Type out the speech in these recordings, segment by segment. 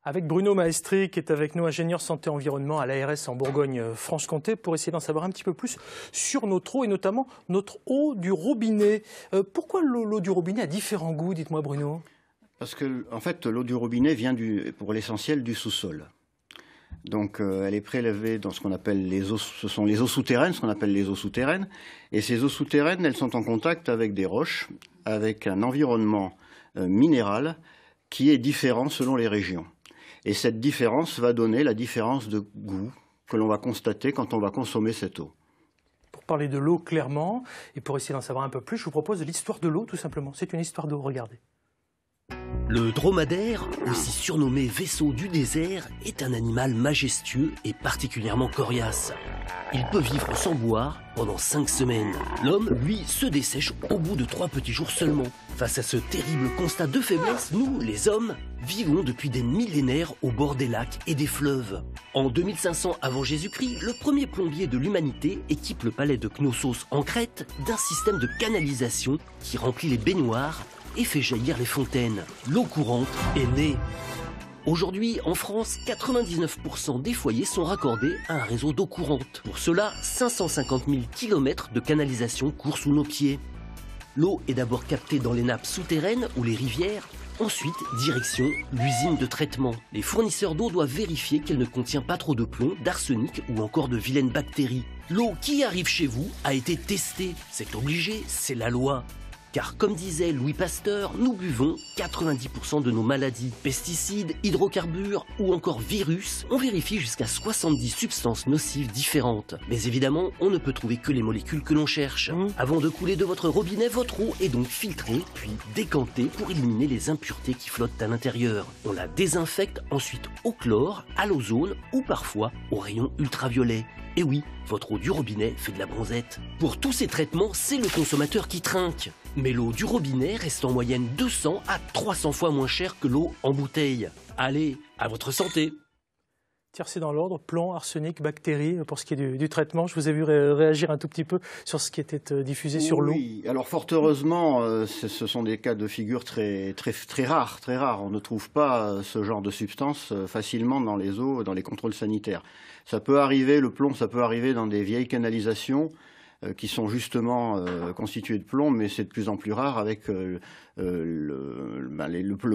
Avec Bruno Maestri qui est avec nous, ingénieur santé environnement à l'ARS en Bourgogne-Franche-Comté, pour essayer d'en savoir un petit peu plus sur notre eau et notamment notre eau du robinet. Pourquoi l'eau du robinet a différents goûts, dites-moi Bruno? Parce que en fait, l'eau du robinet vient pour l'essentiel du sous-sol. Donc elle est prélevée dans ce qu'on appelle les eaux, ce sont les eaux souterraines, ce qu'on appelle les eaux souterraines. Et ces eaux souterraines, elles sont en contact avec des roches, avec un environnement minéral qui est différent selon les régions. Et cette différence va donner la différence de goût que l'on va constater quand on va consommer cette eau. Pour parler de l'eau clairement, et pour essayer d'en savoir un peu plus, je vous propose l'histoire de l'eau tout simplement. C'est une histoire d'eau, regardez. Le dromadaire, aussi surnommé vaisseau du désert, est un animal majestueux et particulièrement coriace. Il peut vivre sans boire pendant 5 semaines. L'homme, lui, se dessèche au bout de 3 petits jours seulement. Face à ce terrible constat de faiblesse, nous, les hommes, vivons depuis des millénaires au bord des lacs et des fleuves. En 2500 avant Jésus-Christ, le premier plombier de l'humanité équipe le palais de Knossos en Crète d'un système de canalisation qui remplit les baignoires et fait jaillir les fontaines. L'eau courante est née. Aujourd'hui, en France, 99% des foyers sont raccordés à un réseau d'eau courante. Pour cela, 550 000 km de canalisation courent sous nos pieds. L'eau est d'abord captée dans les nappes souterraines ou les rivières. Ensuite, direction l'usine de traitement. Les fournisseurs d'eau doivent vérifier qu'elle ne contient pas trop de plomb, d'arsenic ou encore de vilaines bactéries. L'eau qui arrive chez vous a été testée. C'est obligé, c'est la loi. Car comme disait Louis Pasteur, nous buvons 90% de nos maladies. Pesticides, hydrocarbures ou encore virus, on vérifie jusqu'à 70 substances nocives différentes. Mais évidemment, on ne peut trouver que les molécules que l'on cherche. Avant de couler de votre robinet, votre eau est donc filtrée, puis décantée pour éliminer les impuretés qui flottent à l'intérieur. On la désinfecte ensuite au chlore, à l'ozone ou parfois au rayon ultraviolet. Et oui, votre eau du robinet fait de la bronzette. Pour tous ces traitements, c'est le consommateur qui trinque. Mais l'eau du robinet reste en moyenne 200 à 300 fois moins chère que l'eau en bouteille. Allez, à votre santé! C'est dans l'ordre, plomb, arsenic, bactéries, pour ce qui est du traitement. Je vous ai vu réagir un tout petit peu sur ce qui était diffusé sur l'eau. Oui, alors fort heureusement, ce sont des cas de figure très rares, très rares. On ne trouve pas ce genre de substance facilement dans les eaux, dans les contrôles sanitaires. Ça peut arriver, le plomb, ça peut arriver dans des vieilles canalisations qui sont justement constituées de plomb, mais c'est de plus en plus rare avec le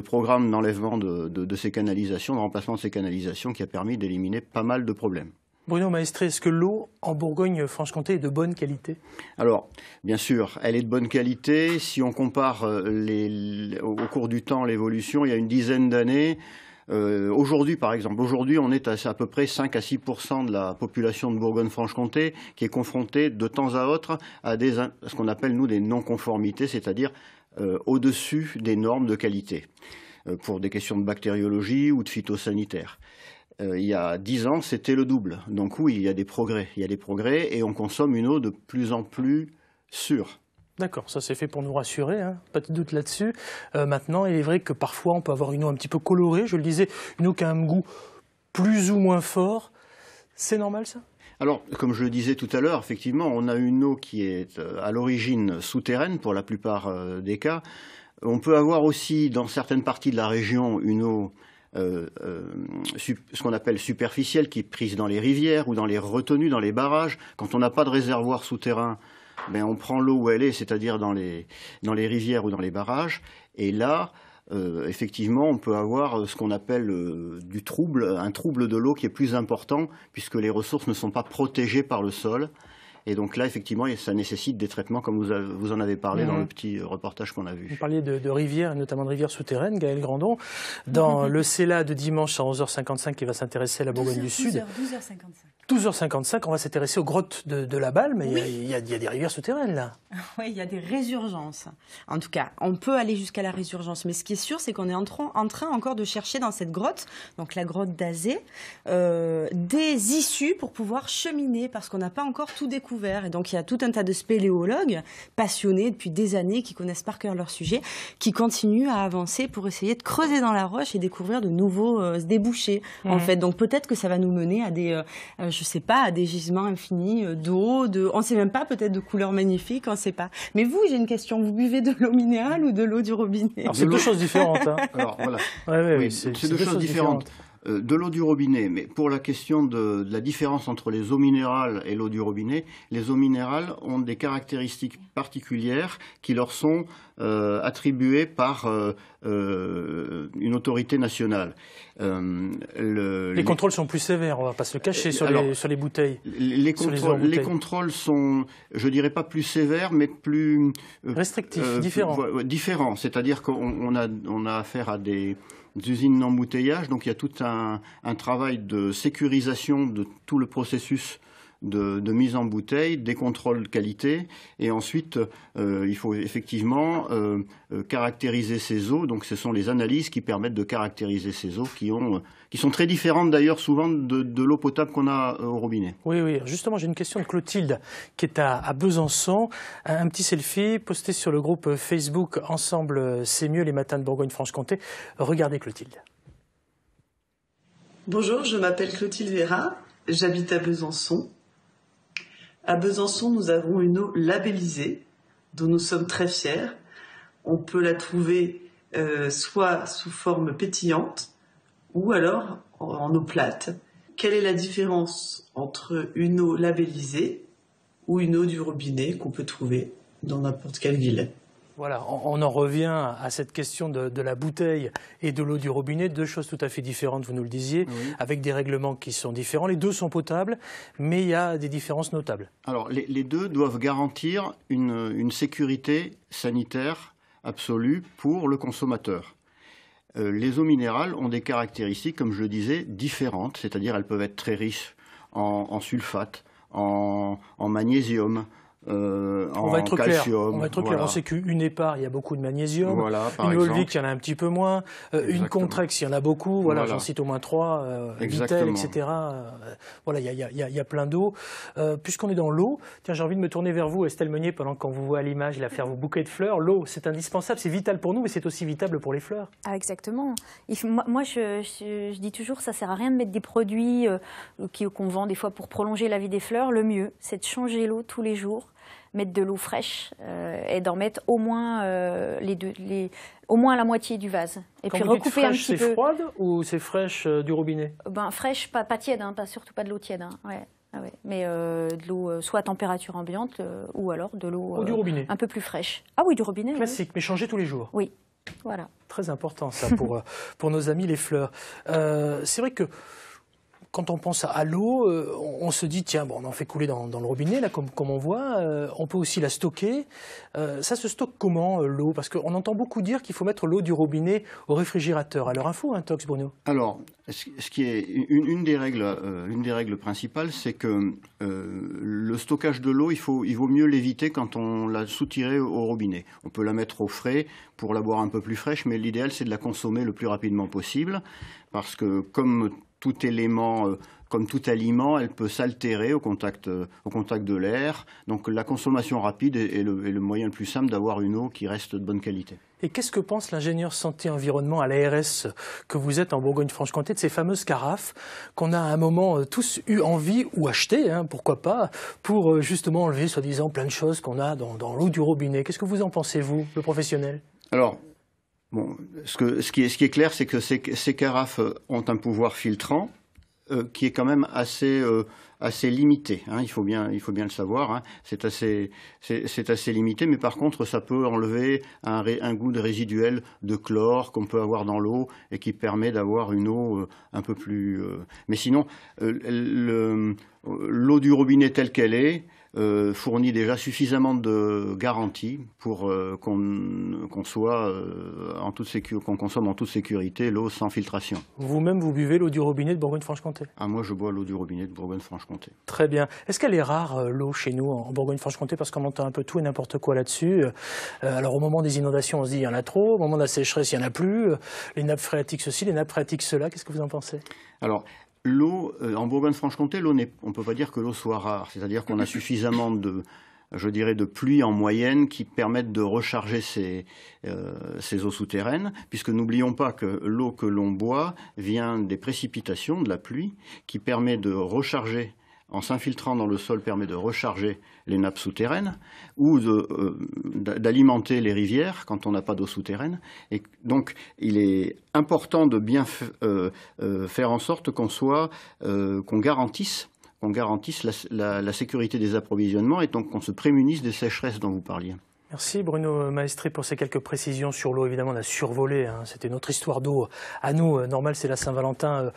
programme d'enlèvement de ces canalisations, de remplacement de ces canalisations qui a permis d'éliminer pas mal de problèmes. Bruno Maestri, est-ce que l'eau en Bourgogne-Franche-Comté est de bonne qualité? Alors, bien sûr, elle est de bonne qualité. Si on compare au cours du temps l'évolution, il y a une dizaine d'années, aujourd'hui, par exemple, aujourd'hui, on est à peu près 5 à 6% de la population de Bourgogne-Franche-Comté qui est confrontée de temps à autre à ce qu'on appelle, nous, des non-conformités, c'est-à-dire au-dessus des normes de qualité, pour des questions de bactériologie ou de phytosanitaire. Il y a 10 ans, c'était le double. Donc oui, il y a des progrès. Il y a des progrès et on consomme une eau de plus en plus sûre. D'accord, ça c'est fait pour nous rassurer, hein, pas de doute là-dessus. Maintenant, il est vrai que parfois on peut avoir une eau un petit peu colorée, je le disais, une eau qui a un goût plus ou moins fort. C'est normal ça? Alors, comme je le disais tout à l'heure, effectivement, on a une eau qui est à l'origine souterraine pour la plupart des cas. On peut avoir aussi, dans certaines parties de la région, une eau ce qu'on appelle superficielle, qui est prise dans les rivières ou dans les retenues, dans les barrages. Quand on n'a pas de réservoir souterrain, ben on prend l'eau où elle est, c'est-à-dire dans les rivières ou dans les barrages. Et là, effectivement, on peut avoir ce qu'on appelle un trouble de l'eau qui est plus important, puisque les ressources ne sont pas protégées par le sol. Et donc là, effectivement, ça nécessite des traitements, comme vous en avez parlé dans le petit reportage qu'on a vu. Vous parliez de rivières, notamment de rivières souterraines, Gaël Grandon. Dans le CELA de dimanche à 11h55, qui va s'intéresser à la Bourgogne du Sud. 12h55, on va s'intéresser aux grottes de la Balme, mais il y a des rivières souterraines, là. Oui, il y a des résurgences. En tout cas, on peut aller jusqu'à la résurgence. Mais ce qui est sûr, c'est qu'on est en train encore de chercher dans cette grotte, donc la grotte d'Azé, des issues pour pouvoir cheminer, parce qu'on n'a pas encore tout découvert. découvert. Et donc il y a tout un tas de spéléologues passionnés depuis des années, qui connaissent par cœur leur sujet, qui continuent à avancer pour essayer de creuser dans la roche et découvrir de nouveaux débouchés, en fait. Donc peut-être que ça va nous mener à des, je sais pas, à des gisements infinis d'eau, on sait même pas, peut-être de couleurs magnifiques, on sait pas. Mais vous, j'ai une question, vous buvez de l'eau minérale ou de l'eau du robinet? Alors c'est deux choses différentes. Hein. Alors voilà, oui, c'est deux choses différentes. De l'eau du robinet, mais pour la question de la différence entre les eaux minérales et l'eau du robinet, les eaux minérales ont des caractéristiques particulières qui leur sont attribuées par une autorité nationale. Les contrôles sont plus sévères, on ne va pas se le cacher sur les bouteilles. Les contrôles sont, je dirais pas plus sévères, mais plus restrictifs, différents. C'est-à-dire qu'on a affaire à des usines d'embouteillage, donc il y a tout un travail de sécurisation de tout le processus de mise en bouteille, des contrôles de qualité, et ensuite il faut effectivement caractériser ces eaux. Donc ce sont les analyses qui permettent de caractériser ces eaux qui sont très différentes d'ailleurs souvent de l'eau potable qu'on a au robinet. Oui. Justement, j'ai une question de Clotilde qui est à Besançon. Un petit selfie posté sur le groupe Facebook Ensemble c'est mieux les matins de Bourgogne-Franche-Comté. Regardez Clotilde. Bonjour, je m'appelle Clotilde Vera, j'habite à Besançon. À Besançon, nous avons une eau labellisée, dont nous sommes très fiers. On peut la trouver soit sous forme pétillante, ou alors en eau plate. Quelle est la différence entre une eau labellisée ou une eau du robinet qu'on peut trouver dans n'importe quelle ville? Voilà, on en revient à cette question de la bouteille et de l'eau du robinet, deux choses tout à fait différentes, vous nous le disiez, oui, avec des règlements qui sont différents. Les deux sont potables, mais il y a des différences notables. Alors, les deux doivent garantir une sécurité sanitaire absolue pour le consommateur. Les eaux minérales ont des caractéristiques, comme je le disais, différentes, c'est-à-dire elles peuvent être très riches en sulfate, en magnésium, on va être calcium. On va être clair. On sait qu'une épar, il y a beaucoup de magnésium. Une Olvic, il y en a un petit peu moins. Une Contrex, il y en a beaucoup. Voilà. J'en cite au moins 3. Vitel, etc. Voilà, il y a plein d'eau. Puisqu'on est dans l'eau, tiens, j'ai envie de me tourner vers vous, Estelle Meunier, pendant qu'on vous voit à l'image, là, faire vos bouquets de fleurs. L'eau, c'est indispensable, c'est vital pour nous, mais c'est aussi vital pour les fleurs. Ah, exactement. Moi, je dis toujours, ça sert à rien de mettre des produits qu'on vend des fois pour prolonger la vie des fleurs. Le mieux, c'est de changer l'eau tous les jours, mettre de l'eau fraîche et d'en mettre au moins au moins la moitié du vase. Et quand puis vous recouper dites fraîche, un petit peu. C'est froide ou c'est fraîche du robinet? Fraîche, pas tiède, hein, surtout pas de l'eau tiède. Hein, ouais. Ah ouais. Mais de l'eau soit à température ambiante ou alors de l'eau du robinet. Un peu plus fraîche. Ah oui, du robinet. Classique, oui. Mais changé tous les jours. Oui, voilà. Très important ça pour nos amis les fleurs. C'est vrai que quand on pense à l'eau, on se dit, tiens, bon, on en fait couler dans le robinet, là, comme on voit. On peut aussi la stocker. Ça se stocke comment, l'eau? Parce qu'on entend beaucoup dire qu'il faut mettre l'eau du robinet au réfrigérateur. À leur info, hein, Tox, Bruno? Alors, ce qui est une des règles principales, c'est que le stockage de l'eau, il vaut mieux l'éviter quand on l'a soutirée au robinet. On peut la mettre au frais pour la boire un peu plus fraîche, mais l'idéal, c'est de la consommer le plus rapidement possible, parce que comme tout élément, comme tout aliment, elle peut s'altérer au contact de l'air. Donc la consommation rapide est le moyen le plus simple d'avoir une eau qui reste de bonne qualité. Et qu'est-ce que pense l'ingénieur santé-environnement à l'ARS que vous êtes en Bourgogne-Franche-Comté de ces fameuses carafes qu'on a à un moment tous eu envie ou acheté, hein, pourquoi pas, pour justement enlever soi-disant plein de choses qu'on a dans l'eau du robinet? Qu'est-ce que vous en pensez, vous, le professionnel? Alors, bon, ce qui est clair, c'est que ces carafes ont un pouvoir filtrant qui est quand même assez limité. Hein, il faut bien le savoir. Hein, c'est assez limité, mais par contre, ça peut enlever un goût de résiduel de chlore qu'on peut avoir dans l'eau et qui permet d'avoir une eau un peu plus. Mais sinon, l'eau du robinet telle qu'elle est fournit déjà suffisamment de garanties pour qu'on consomme en toute sécurité l'eau sans filtration. Vous-même, vous buvez l'eau du robinet de Bourgogne-Franche-Comté? Ah, moi, je bois l'eau du robinet de Bourgogne-Franche-Comté. Très bien. Est-ce qu'elle est rare, l'eau, chez nous, en Bourgogne-Franche-Comté? Parce qu'on entend un peu tout et n'importe quoi là-dessus. Alors, au moment des inondations, on se dit il y en a trop. Au moment de la sécheresse, il n'y en a plus. Les nappes phréatiques ceci, les nappes phréatiques cela. Qu'est-ce que vous en pensez? Alors, L'eau, en Bourgogne-Franche-Comté, on ne peut pas dire que l'eau soit rare. C'est-à-dire qu'on a suffisamment de pluie en moyenne qui permettent de recharger ces eaux souterraines, puisque n'oublions pas que l'eau que l'on boit vient des précipitations, de la pluie, qui permet de recharger, en s'infiltrant dans le sol, permet de recharger les nappes souterraines ou d'alimenter les rivières quand on n'a pas d'eau souterraine. Et donc, il est important de bien faire en sorte qu'on garantisse la sécurité des approvisionnements et donc qu'on se prémunisse des sécheresses dont vous parliez. Merci Bruno Maestri pour ces quelques précisions sur l'eau. Évidemment, on a survolé, hein. C'était notre histoire d'eau à nous. Normal, c'est la Saint-Valentin.